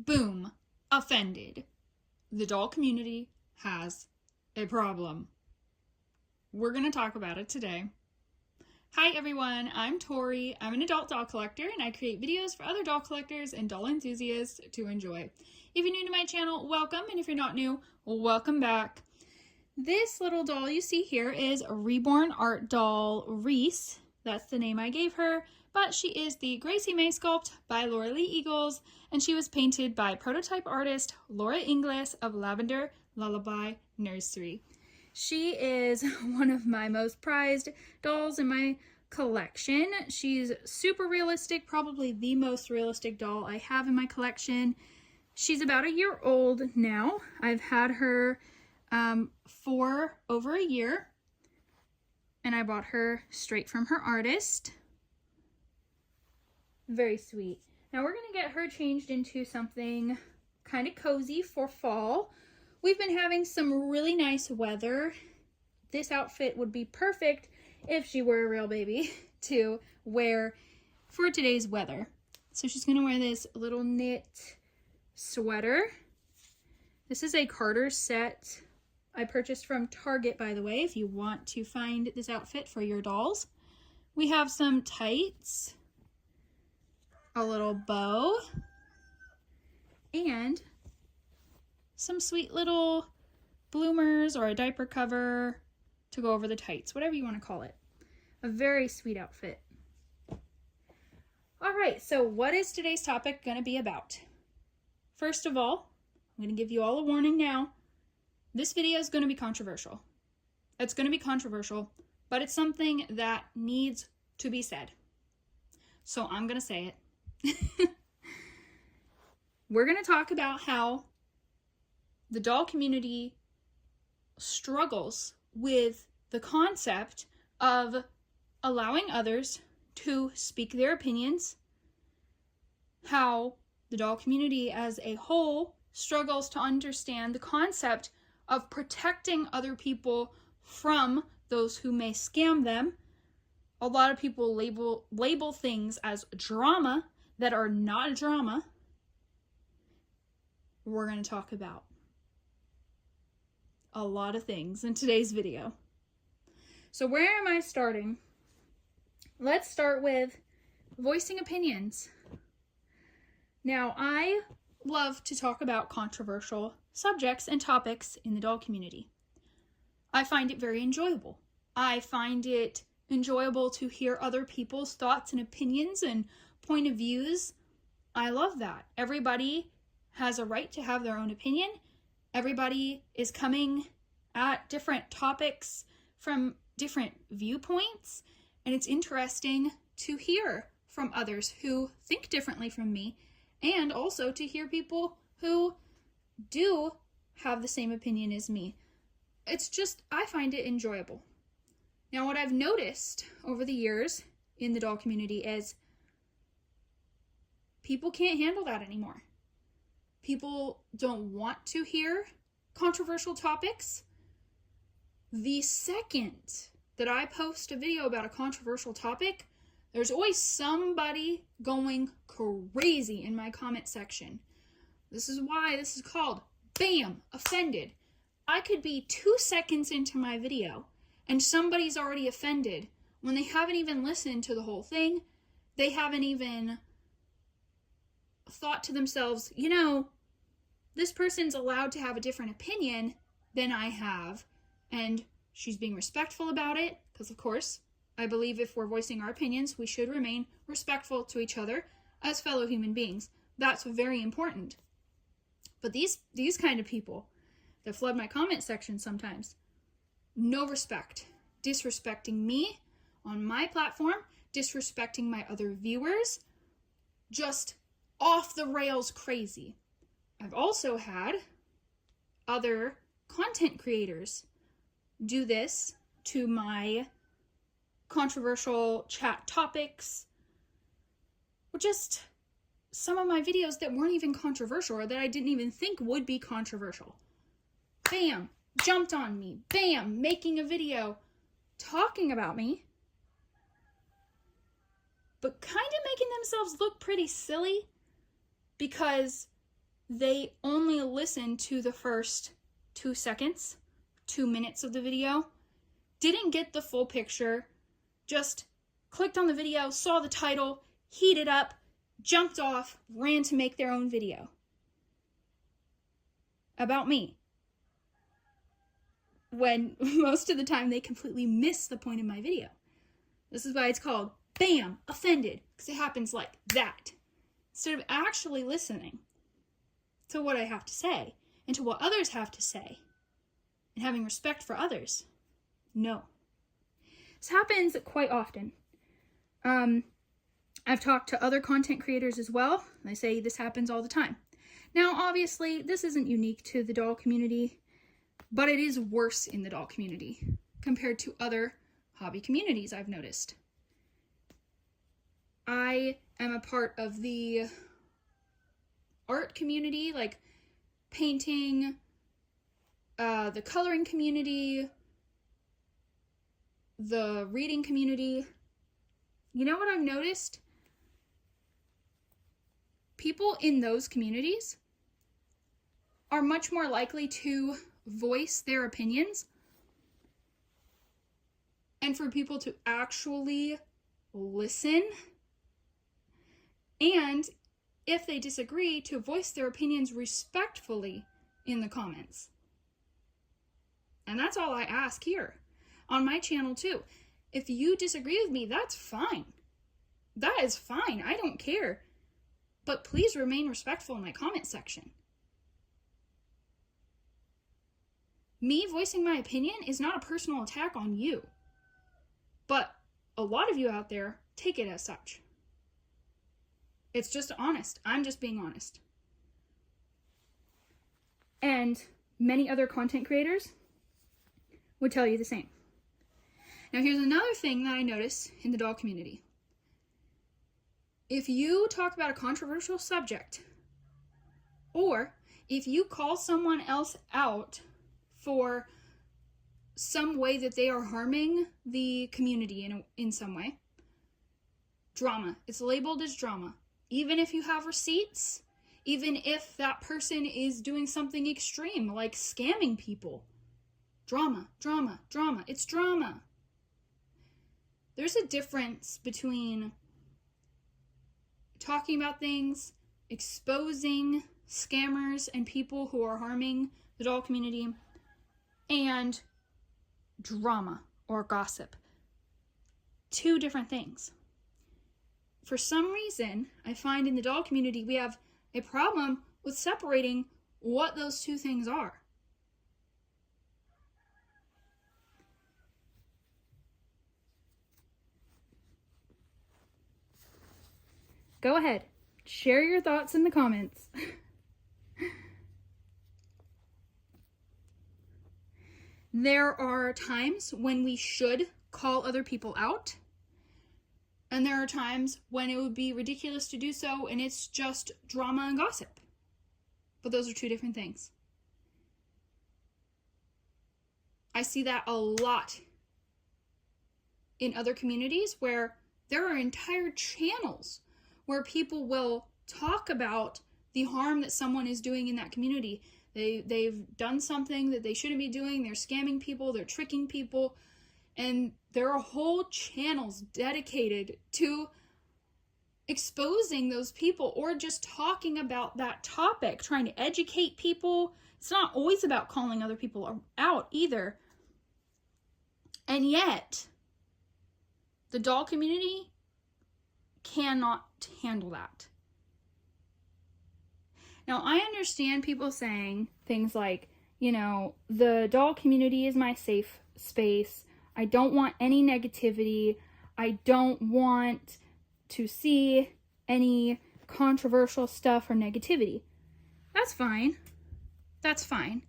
Boom. Offended. The doll community has a problem. We're going to talk about it today. Hi everyone, I'm Tori. I'm an adult doll collector and I create videos for other doll collectors and doll enthusiasts to enjoy. If you're new to my channel, welcome, and if you're not new, welcome back. This little doll you see here is a Reborn art doll Reese. That's the name I gave her, but she is the Gracie May sculpt by Laura Lee Eagles, and she was painted by prototype artist Laura Inglis of Lavender Lullaby Nursery. She is one of my most prized dolls in my collection. She's super realistic, probably the most realistic doll I have in my collection. She's about a year old now. I've had her for over a year, and I bought her straight from her artist. Very sweet. Now we're gonna get her changed into something kind of cozy for fall. We've been having some really nice weather. This outfit would be perfect if she were a real baby to wear for today's weather. So she's gonna wear this little knit sweater. This is a Carter set I purchased from Target, by the way, if you want to find this outfit for your dolls. We have some tights, a little bow, and some sweet little bloomers or a diaper cover to go over the tights, whatever you want to call it. A very sweet outfit. All right, so what is today's topic going to be about? First of all, I'm going to give you all a warning now. This video is going to be controversial. It's going to be controversial, but it's something that needs to be said. So I'm going to say it. We're going to talk about how the doll community struggles with the concept of allowing others to speak their opinions, how the doll community as a whole struggles to understand the concept of protecting other people from those who may scam them. A lot of people label things as drama that are not drama. We're going to talk about a lot of things in today's video. So where am I starting? Let's start with voicing opinions. Now, I love to talk about controversial subjects and topics in the doll community. I find it very enjoyable. I find it enjoyable to hear other people's thoughts and opinions and point of views. I love that. Everybody has a right to have their own opinion. Everybody is coming at different topics from different viewpoints, and it's interesting to hear from others who think differently from me, and also to hear people who do have the same opinion as me. It's just, I find it enjoyable. Now, what I've noticed over the years in the doll community is people can't handle that anymore. People don't want to hear controversial topics. The second that I post a video about a controversial topic, there's always somebody going crazy in my comment section. This is why this is called BAM! Offended. I could be 2 seconds into my video and somebody's already offended when they haven't even listened to the whole thing. They haven't even thought to themselves, you know, this person's allowed to have a different opinion than I have, and she's being respectful about it, because of course, I believe if we're voicing our opinions, we should remain respectful to each other as fellow human beings. That's very important. But these kind of people that flood my comment section sometimes, no respect, disrespecting me on my platform, disrespecting my other viewers, just off the rails crazy. I've also had other content creators do this to my controversial chat topics, or just some of my videos that weren't even controversial or that I didn't even think would be controversial. Bam! Jumped on me. Bam! Making a video talking about me, but kind of making themselves look pretty silly because they only listen to the first 2 seconds, 2 minutes of the video, didn't get the full picture, just clicked on the video, saw the title, heated up, jumped off, ran to make their own video about me. When most of the time they completely miss the point of my video. This is why it's called BAM! Offended, because it happens like that. Instead of actually listening to what I have to say and to what others have to say and having respect for others. No. This happens quite often. I've talked to other content creators as well, and they say this happens all the time. Now, obviously, this isn't unique to the doll community, but it is worse in the doll community compared to other hobby communities I've noticed. I am a part of the art community, like painting, the coloring community, the reading community. You know what I've noticed? People in those communities are much more likely to voice their opinions and for people to actually listen, and if they disagree, to voice their opinions respectfully in the comments. And that's all I ask here on my channel too. If you disagree with me, that's fine. That is fine. I don't care. But please remain respectful in my comment section. Me voicing my opinion is not a personal attack on you. But a lot of you out there take it as such. It's just honest. I'm just being honest. And many other content creators would tell you the same. Now here's another thing that I notice in the doll community. If you talk about a controversial subject, or if you call someone else out for some way that they are harming the community in some way, drama. It's labeled as drama. Even if you have receipts, even if that person is doing something extreme, like scamming people. Drama, drama, drama. It's drama. There's a difference between talking about things, exposing scammers and people who are harming the doll community, and drama or gossip. Two different things. For some reason, I find in the doll community we have a problem with separating what those two things are. Go ahead, share your thoughts in the comments. There are times when we should call other people out, and there are times when it would be ridiculous to do so, and it's just drama and gossip. But those are two different things. I see that a lot in other communities where there are entire channels where people will talk about the harm that someone is doing in that community. They've done something that they shouldn't be doing. They're scamming people. They're tricking people. And there are whole channels dedicated to exposing those people or just talking about that topic, trying to educate people. It's not always about calling other people out either. And yet, the doll community cannot handle that. Now, I understand people saying things like, you know, the doll community is my safe space. I don't want any negativity. I don't want to see any controversial stuff or negativity. That's fine. That's fine.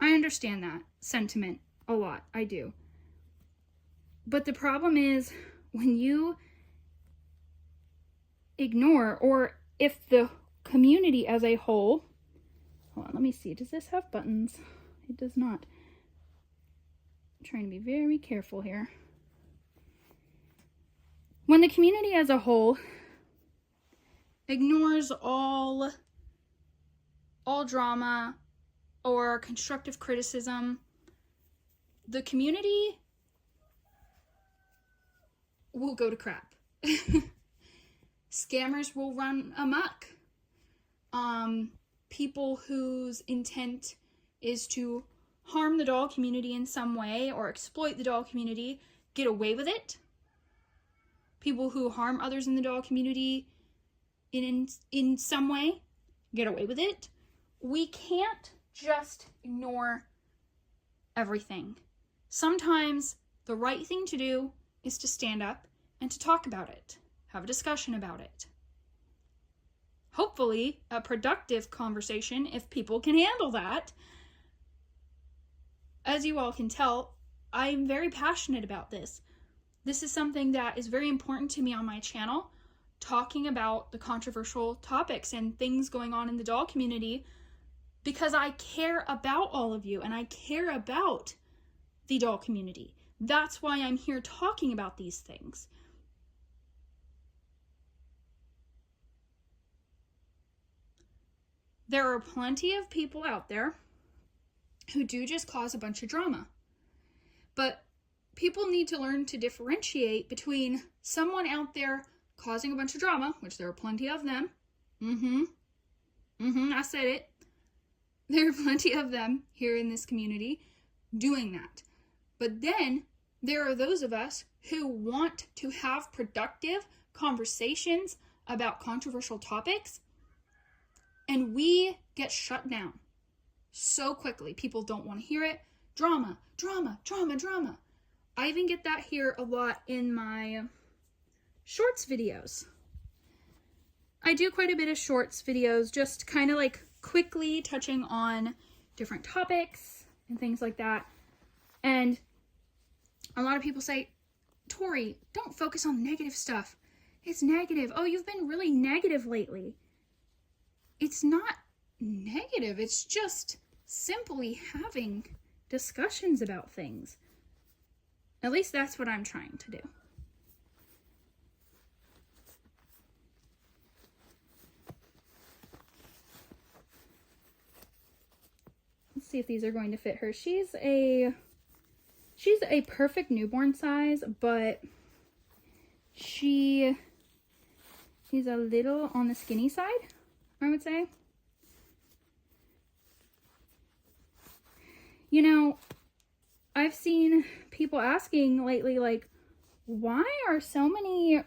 I understand that sentiment a lot. I do. But the problem is when you ignore, or if the community as a whole, hold on, let me see, does this have buttons? It does not. I'm trying to be very careful here. When the community as a whole ignores all all drama or constructive criticism, the community will go to crap. Scammers will run amok. People whose intent is to harm the doll community in some way or exploit the doll community get away with it. People who harm others in the doll community in some way get away with it. We can't just ignore everything. Sometimes the right thing to do is to stand up and to talk about it, have a discussion about it. Hopefully, a productive conversation if people can handle that. As you all can tell, I'm very passionate about this. This is something that is very important to me on my channel, talking about the controversial topics and things going on in the doll community, because I care about all of you and I care about the doll community. That's why I'm here talking about these things. There are plenty of people out there who do just cause a bunch of drama. But people need to learn to differentiate between someone out there causing a bunch of drama, which there are plenty of them. I said it. There are plenty of them here in this community doing that. But then there are those of us who want to have productive conversations about controversial topics, and we get shut down so quickly. People don't want to hear it. Drama, drama, drama, drama. I even get that here a lot in my shorts videos. I do quite a bit of shorts videos, just kind of like quickly touching on different topics and things like that. And a lot of people say, Tori, don't focus on negative stuff. It's negative. Oh, you've been really negative lately. It's not negative. It's just simply having discussions about things. At least that's what I'm trying to do. Let's see if these are going to fit her. She's a perfect newborn size, but she's a little on the skinny side, I would say. You know, I've seen people asking lately, like, why are so many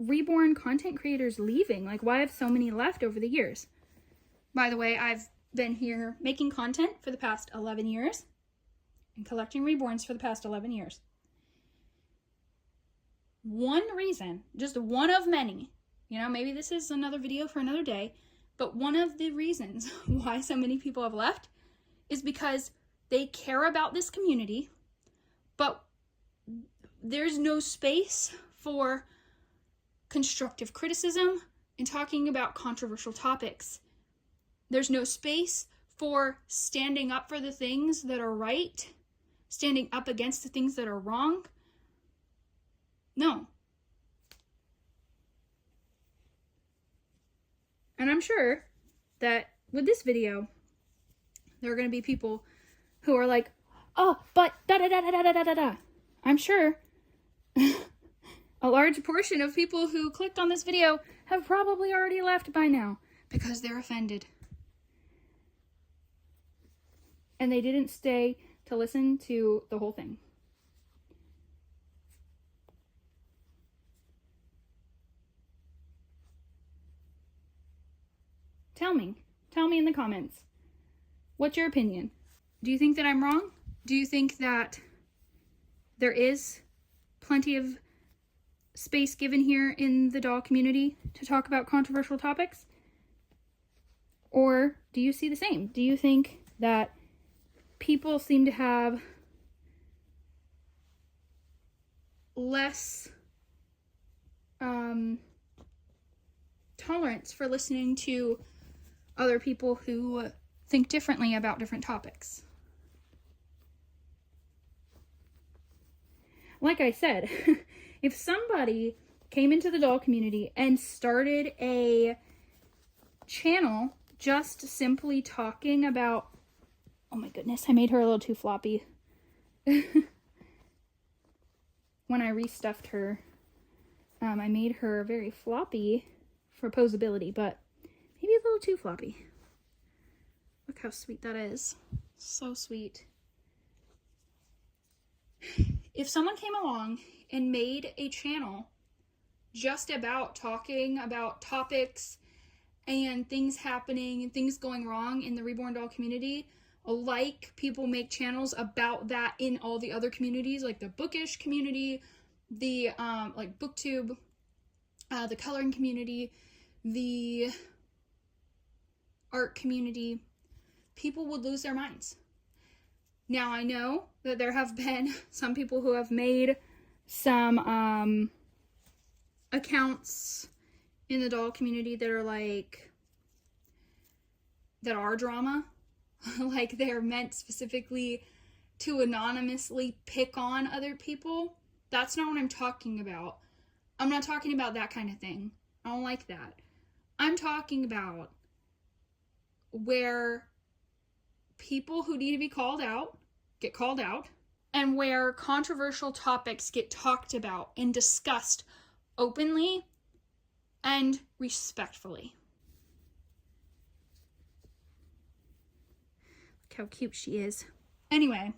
Reborn content creators leaving? Like, why have so many left over the years? By the way, I've been here making content for the past 11 years and collecting Reborns for the past 11 years. One reason, just one of many, maybe this is another video for another day, but one of the reasons why so many people have left is because they care about this community, but there's no space for constructive criticism and talking about controversial topics. There's no space for standing up for the things that are right, standing up against the things that are wrong. No. And I'm sure that with this video, there are going to be people who are like, oh, but da-da-da-da-da-da-da-da. I'm sure a large portion of people who clicked on this video have probably already left by now because they're offended. And they didn't stay to listen to the whole thing. Tell me in the comments. What's your opinion? Do you think that I'm wrong? Do you think that there is plenty of space given here in the doll community to talk about controversial topics? Or do you see the same? Do you think that people seem to have less tolerance for listening to other people who think differently about different topics? Like I said, if somebody came into the doll community and started a channel just simply talking about, oh my goodness, I made her a little too floppy. When I restuffed her, I made her very floppy for posability, but maybe a little too floppy. Look how sweet that is. So sweet. If someone came along and made a channel just about talking about topics and things happening and things going wrong in the Reborn doll community, like people make channels about that in all the other communities, like the bookish community, the like booktube, the coloring community, the art community, people would lose their minds. Now, I know that there have been some people who have made some accounts in the doll community that are like, that are drama. Like they're meant specifically to anonymously pick on other people. That's not what I'm talking about. I'm not talking about that kind of thing. I don't like that. I'm talking about where people who need to be called out get called out, and where controversial topics get talked about and discussed openly and respectfully. Look how cute she is. Anyway,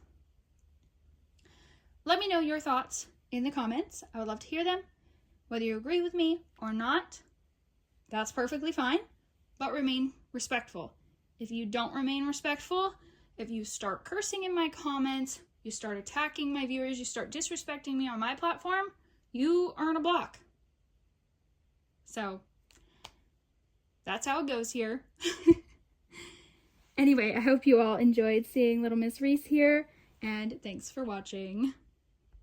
let me know your thoughts in the comments. I would love to hear them. Whether you agree with me or not, that's perfectly fine, but remain respectful. If you don't remain respectful, if you start cursing in my comments, you start attacking my viewers, you start disrespecting me on my platform, you earn a block. So, that's how it goes here. Anyway, I hope you all enjoyed seeing little Miss Reese here, and thanks for watching.